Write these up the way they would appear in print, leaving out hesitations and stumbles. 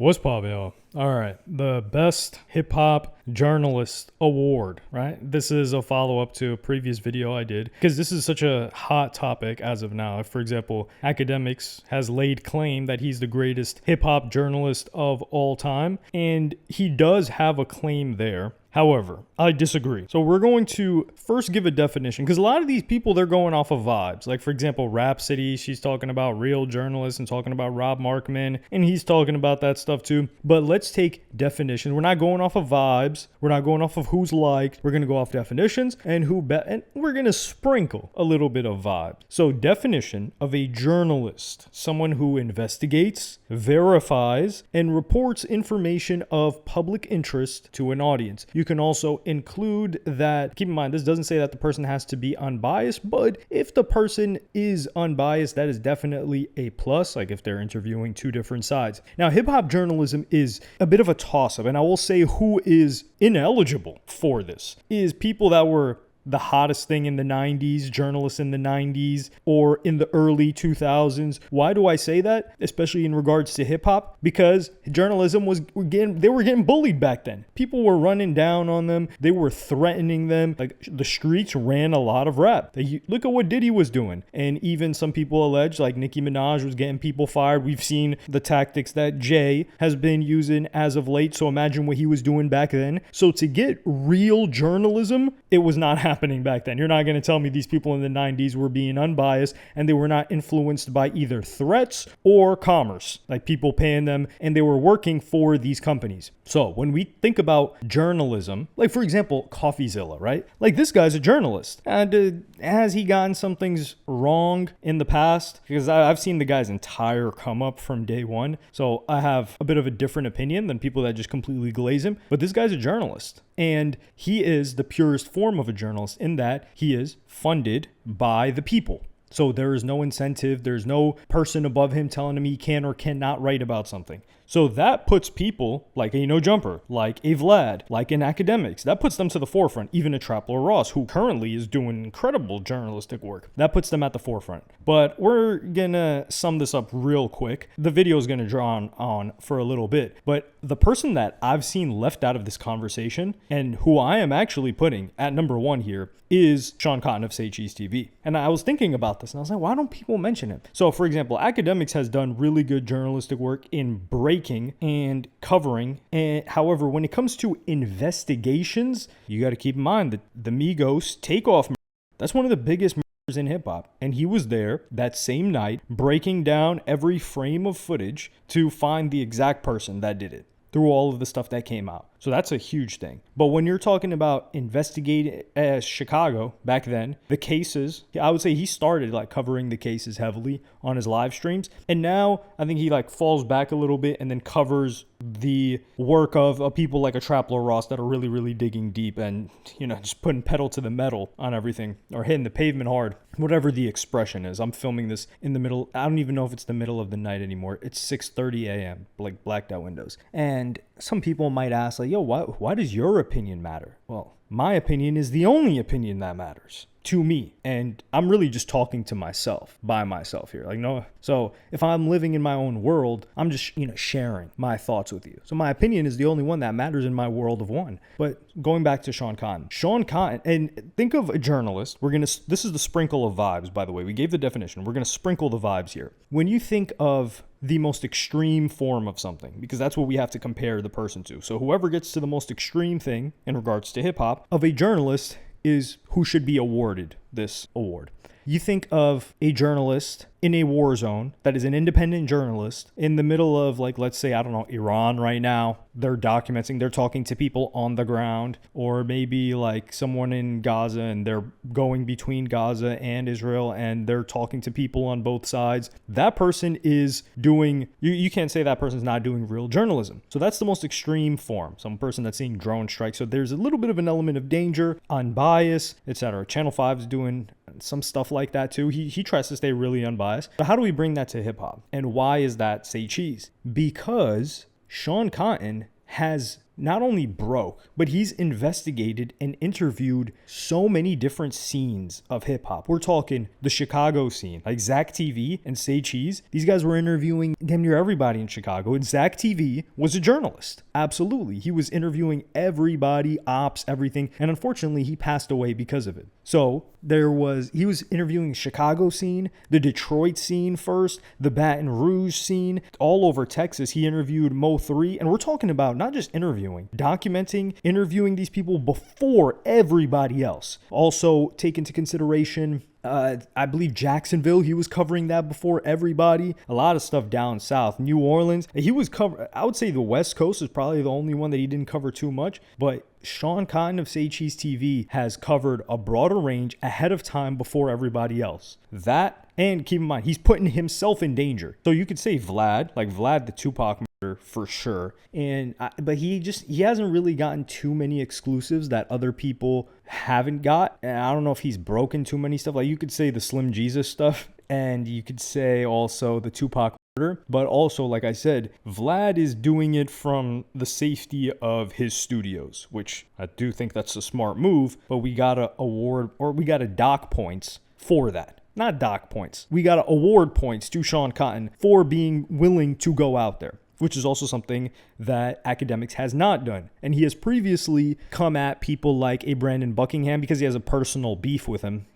What's poppin', y'all? All right, the Best Hip Hop Journalist Award, right? This is a follow-up to a previous video I did because this is such a hot topic as of now. For example, Academics has laid claim that he's the greatest hip hop journalist of all time, and he does have a claim there. However, I disagree. So we're going to first give a definition because a lot of these people, they're going off of vibes. Like, for example, Rhapsody, she's talking about real journalists and talking about Rob Markman, and he's talking about that stuff too. But let's take definitions. We're not going off of vibes. We're not going off of who's liked. We're going to go off definitions and and we're going to sprinkle a little bit of vibe. So definition of a journalist, someone who investigates, verifies, and reports information of public interest to an audience. You can also include that, keep in mind, this doesn't say that the person has to be unbiased, but if the person is unbiased, that is definitely a plus, like if they're interviewing two different sides. Now, hip hop journalism is a bit of a toss-up, and I will say who is ineligible for this is people that were the hottest thing in the 90s, journalists in the 90s, or in the early 2000s. Why do I say that? Especially in regards to hip hop, because journalism they were getting bullied back then. People were running down on them. They were threatening them. Like, the streets ran a lot of rap. Look at what Diddy was doing. And even some people allege, like Nicki Minaj was getting people fired. We've seen the tactics that Jay has been using as of late. So imagine what he was doing back then. So to get real journalism, it was not happening back then. You're not going to tell me these people in the 90s were being unbiased and they were not influenced by either threats or commerce, like people paying them, and they were working for these companies. So when we think about journalism, like for example, CoffeeZilla, right? Like, this guy's a journalist. And has he gotten some things wrong in the past? Because I've seen the guy's entire come up from day one. So I have a bit of a different opinion than people that just completely glaze him. But this guy's a journalist. And he is the purest form of a journalist in that he is funded by the people. So there is no incentive. There's no person above him telling him he can or cannot write about something. So that puts people like a No Jumper, like a Vlad, like in Academics, that puts them to the forefront. Even a Trapler Ross, who currently is doing incredible journalistic work, that puts them at the forefront. But we're gonna sum this up real quick. The video is gonna draw on for a little bit, but the person that I've seen left out of this conversation and who I am actually putting at number one here is Sean Cotton of Say Cheese TV. And I was thinking about this and I was like, why don't people mention him? So for example, Academics has done really good journalistic work in breaking and covering. And however, when it comes to investigations, you got to keep in mind that the Migos Takeoff, that's one of the biggest murders in hip hop. And he was there that same night breaking down every frame of footage to find the exact person that did it through all of the stuff that came out. So that's a huge thing. But when you're talking about investigating Chicago back then, the cases, I would say he started like covering the cases heavily on his live streams. And now I think he like falls back a little bit and then covers the work of people like a Trapler Ross that are really, really digging deep and, you know, just putting pedal to the metal on everything or hitting the pavement hard, whatever the expression is. I'm filming this in the middle. I don't even know if it's the middle of the night anymore. It's 6:30 a.m., like blacked out windows. And some people might ask, like, yo, why does your opinion matter? Well, my opinion is the only opinion that matters to me. And I'm really just talking to myself, by myself here. Like, no. So if I'm living in my own world, I'm just, sharing my thoughts with you. So my opinion is the only one that matters in my world of one. But going back to Sean Cotton, and think of a journalist. This is the sprinkle of vibes, by the way. We gave the definition. We're going to sprinkle the vibes here. When you think of the most extreme form of something, because that's what we have to compare the person to. So whoever gets to the most extreme thing in regards to hip hop of a journalist is who should be awarded this award. You think of a journalist in a war zone that is an independent journalist in the middle of, like, let's say, I don't know, Iran right now. They're documenting, they're talking to people on the ground, or maybe like someone in Gaza and they're going between Gaza and Israel and they're talking to people on both sides. That person is doing, you can't say that person's not doing real journalism. So that's the most extreme form. Some person that's seeing drone strikes. So there's a little bit of an element of danger, unbiased, etc. Channel 5 is doing some stuff like that too. He tries to stay really unbiased. But how do we bring that to hip hop? And why is that Say Cheese? Because Sean Cotton has not only broke, but he's investigated and interviewed so many different scenes of hip hop. We're talking the Chicago scene, like Zach TV and Say Cheese. These guys were interviewing damn near everybody in Chicago, and Zach TV was a journalist. Absolutely. He was interviewing everybody, ops, everything, and unfortunately he passed away because of it. So he was interviewing Chicago scene, the Detroit scene first, the Baton Rouge scene, all over Texas. He interviewed Mo 3, and we're talking about not just interviewing, documenting, interviewing these people before everybody else. Also take into consideration, I believe Jacksonville, he was covering that before everybody. A lot of stuff down south. New Orleans, he was I would say the West Coast is probably the only one that he didn't cover too much, but Sean Cotton of Say Cheese TV has covered a broader range ahead of time before everybody else. That, and keep in mind, he's putting himself in danger. So you could say Vlad, like Vlad the Tupac murder for sure. But he hasn't really gotten too many exclusives that other people haven't got. And I don't know if he's broken too many stuff. Like you could say the Slim Jesus stuff, and you could say also the Tupac murder. But also, like I said, Vlad is doing it from the safety of his studios, which I do think that's a smart move. But we gotta dock points for that. Not dock points. We gotta award points to Sean Cotton for being willing to go out there, which is also something that Academics has not done. And he has previously come at people like a Brandon Buckingham because he has a personal beef with him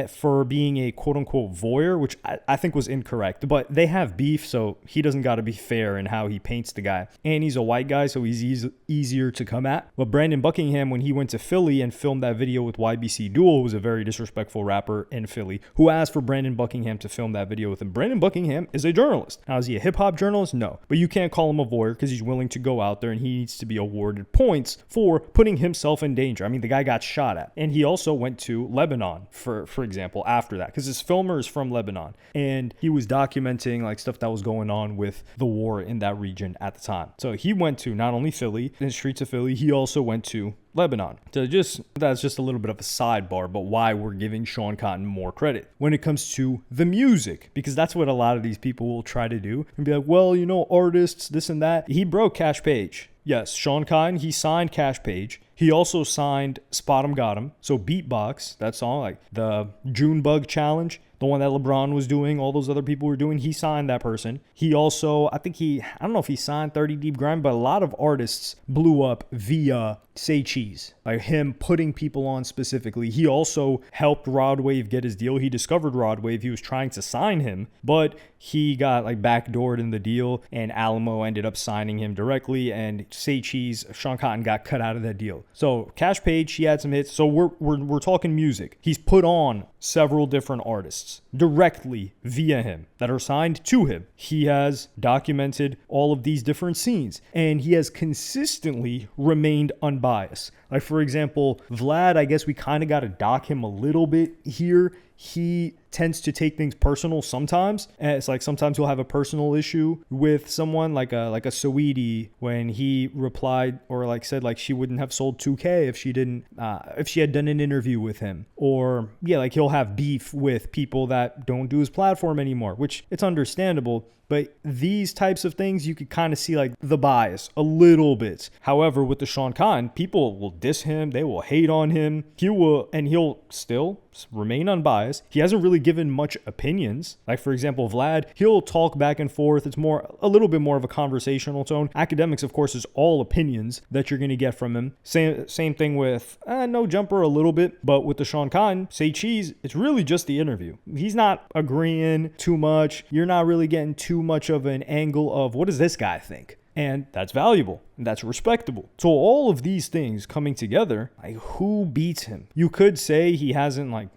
for being a quote-unquote voyeur, which I think was incorrect. But they have beef, so he doesn't got to be fair in how he paints the guy. And he's a white guy, so he's easier to come at. But Brandon Buckingham, when he went to Philly and filmed that video with YBC Duel, was a very disrespectful rapper in Philly who asked for Brandon Buckingham to film that video with him. Brandon Buckingham is a journalist. Now, is he a hip-hop journalist? No. But you can't call him a voyeur because he's willing to go out there, and he needs to be awarded points for putting himself in danger. I mean, the guy got shot at. And he also went to Lebanon, for example, after that, because his filmer is from Lebanon, and he was documenting like stuff that was going on with the war in that region at the time. So he went to not only Philly, the streets of Philly, he also went to Lebanon. So that's just a little bit of a sidebar, but why we're giving Sean Cotton more credit when it comes to the music, because that's what a lot of these people will try to do and be like, well, you know, artists, this and that. He broke Cash Page. Yes, Sean Cotton, he signed Cash Page. He also signed Spot 'em Got 'em. So Beatbox, that song, like the Junebug Challenge, the one that LeBron was doing, all those other people were doing, he signed that person. He also, I don't know if he signed 30 Deep Grind, but a lot of artists blew up via Say Cheese, like him putting people on specifically. He also helped Rod Wave get his deal. He discovered Rod Wave. He was trying to sign him, but he got like backdoored in the deal, and Alamo ended up signing him directly, and Say Cheese, Sean Cotton got cut out of that deal. So Cash Page, he had some hits. So we're talking music. He's put on several different artists directly via him that are signed to him. He has documented all of these different scenes, and he has consistently remained unbiased. Like, for example, Vlad, I guess we kind of got to dock him a little bit here. He tends to take things personal sometimes. And it's like sometimes he'll have a personal issue with someone like a Saweetie when he replied or like said like she wouldn't have sold 2K if she had done an interview with him. Or yeah, like he'll have beef with people that don't do his platform anymore, which it's understandable. But these types of things, you could kind of see like the bias a little bit. However, with the Sean Cotton, people will diss him. They will hate on him. He'll still remain unbiased. He hasn't really given much opinions. Like, for example, Vlad, he'll talk back and forth. It's a little bit more of a conversational tone. Academics, of course, is all opinions that you're going to get from him. Same thing with No Jumper a little bit. But with the Sean Cotton, Say Cheese, it's really just the interview. He's not agreeing too much. You're not really getting too much of an angle of what does this guy think? And that's valuable. And that's respectable. So all of these things coming together, like who beats him? You could say he hasn't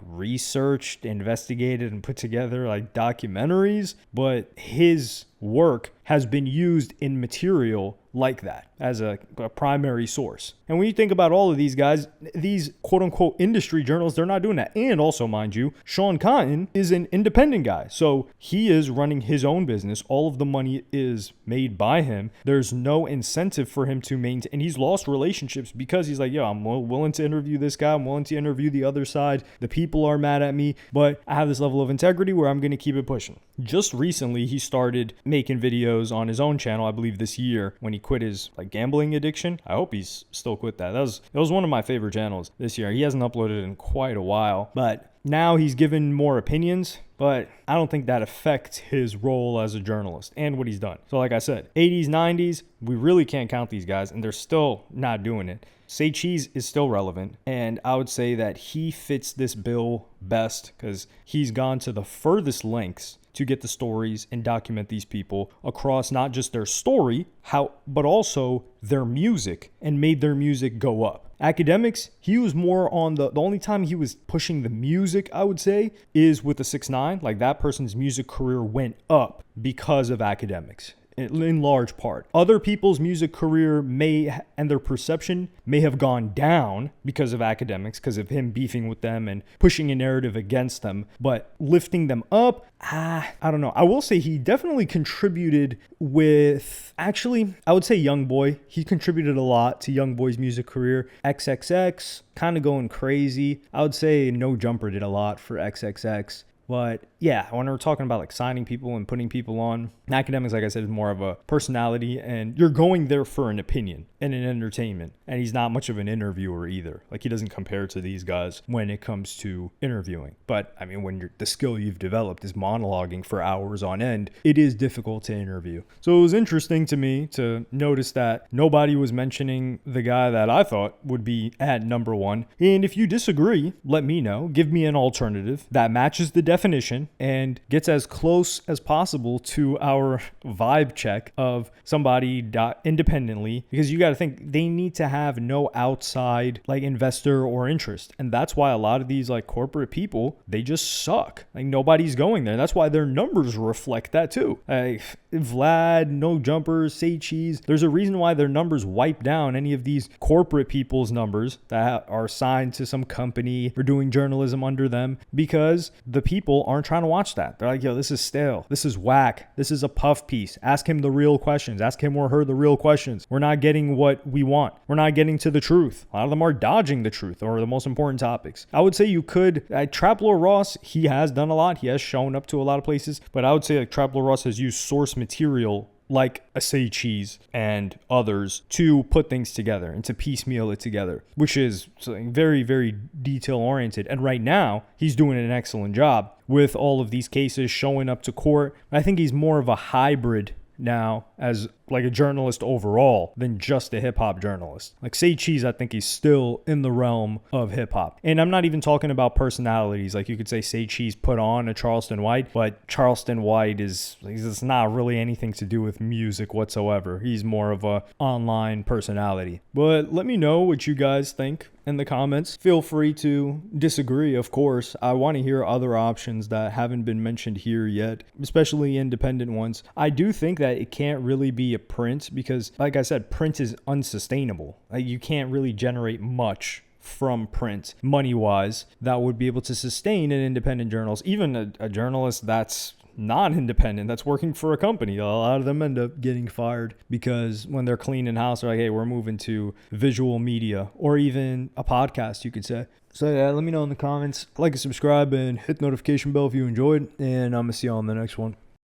researched, investigated, and put together like documentaries, but his work has been used in material like that as a primary source. And when you think about all of these guys, these quote unquote industry journalists, they're not doing that. And also, mind you, Sean Cotton is an independent guy. So he is running his own business. All of the money is made by him. There's no incentive for him to maintain, and he's lost relationships because he's like, yo, I'm willing to interview this guy. I'm willing to interview the other side. The people are mad at me, but I have this level of integrity where I'm going to keep it pushing. Just recently, he started making videos videos on his own channel, I believe this year, when he quit his like gambling addiction. I hope he's still quit that. That was one of my favorite channels this year. He hasn't uploaded in quite a while, but now he's given more opinions, but I don't think that affects his role as a journalist and what he's done. So like I said, 80s, 90s, we really can't count these guys, and they're still not doing it. Say Cheese is still relevant, and I would say that he fits this bill best because he's gone to the furthest lengths to get the stories and document these people across not just their story, but also their music, and made their music go up. Academics, he was more on the only time he was pushing the music, I would say, is with the 6ix9ine. Like that person's music career went up because of Academics. In large part. Other people's music career and their perception may have gone down because of Academics, because of him beefing with them and pushing a narrative against them, but lifting them up, I don't know. I will say he definitely contributed with, actually, I would say YoungBoy. He contributed a lot to YoungBoy's music career. XXX, kind of going crazy. I would say No Jumper did a lot for XXX. But yeah, when we're talking about like signing people and putting people on, Academics, like I said, is more of a personality, and you're going there for an opinion and an entertainment. And he's not much of an interviewer either. Like he doesn't compare to these guys when it comes to interviewing. But I mean, when the skill you've developed is monologuing for hours on end, it is difficult to interview. So it was interesting to me to notice that nobody was mentioning the guy that I thought would be at number one. And if you disagree, let me know. Give me an alternative that matches the definition and gets as close as possible to our vibe check of somebody independently, because you got to think they need to have no outside like investor or interest. And that's why a lot of these like corporate people, they just suck. Like nobody's going there. That's why their numbers reflect that too. Like Vlad, No Jumpers, Say Cheese. There's a reason why their numbers wipe down any of these corporate people's numbers that are signed to some company or doing journalism under them, because the people aren't trying to watch that. They're like, yo, this is stale. This is whack. This is a puff piece. Ask him the real questions. Ask him or her the real questions. We're not getting what we want. We're not getting to the truth. A lot of them are dodging the truth or the most important topics. I would say you could, Trap Lord Ross, he has done a lot. He has shown up to a lot of places, but I would say like Trap Lord Ross has used source material like a Say Cheese and others to put things together and to piecemeal it together, which is something very, very detail oriented. And right now he's doing an excellent job with all of these cases showing up to court. I think he's more of a hybrid now as like a journalist overall than just a hip hop journalist. Like Say Cheese, I think he's still in the realm of hip hop. And I'm not even talking about personalities. Like you could say Cheese put on a Charleston White, but Charleston White it's not really anything to do with music whatsoever. He's more of a online personality. But let me know what you guys think in the comments. Feel free to disagree, of course. I want to hear other options that haven't been mentioned here yet, especially independent ones. I do think that it can't really be a print because, like I said, print is unsustainable. Like you can't really generate much from print money-wise that would be able to sustain an independent journalist. Even a journalist that's non-independent, that's working for a company, a lot of them end up getting fired because when they're cleaning house, they're like, hey, we're moving to visual media, or even a podcast, you could say. So yeah, let me know in the comments, like and subscribe, and hit the notification bell if you enjoyed, and I'm gonna see you on the next one.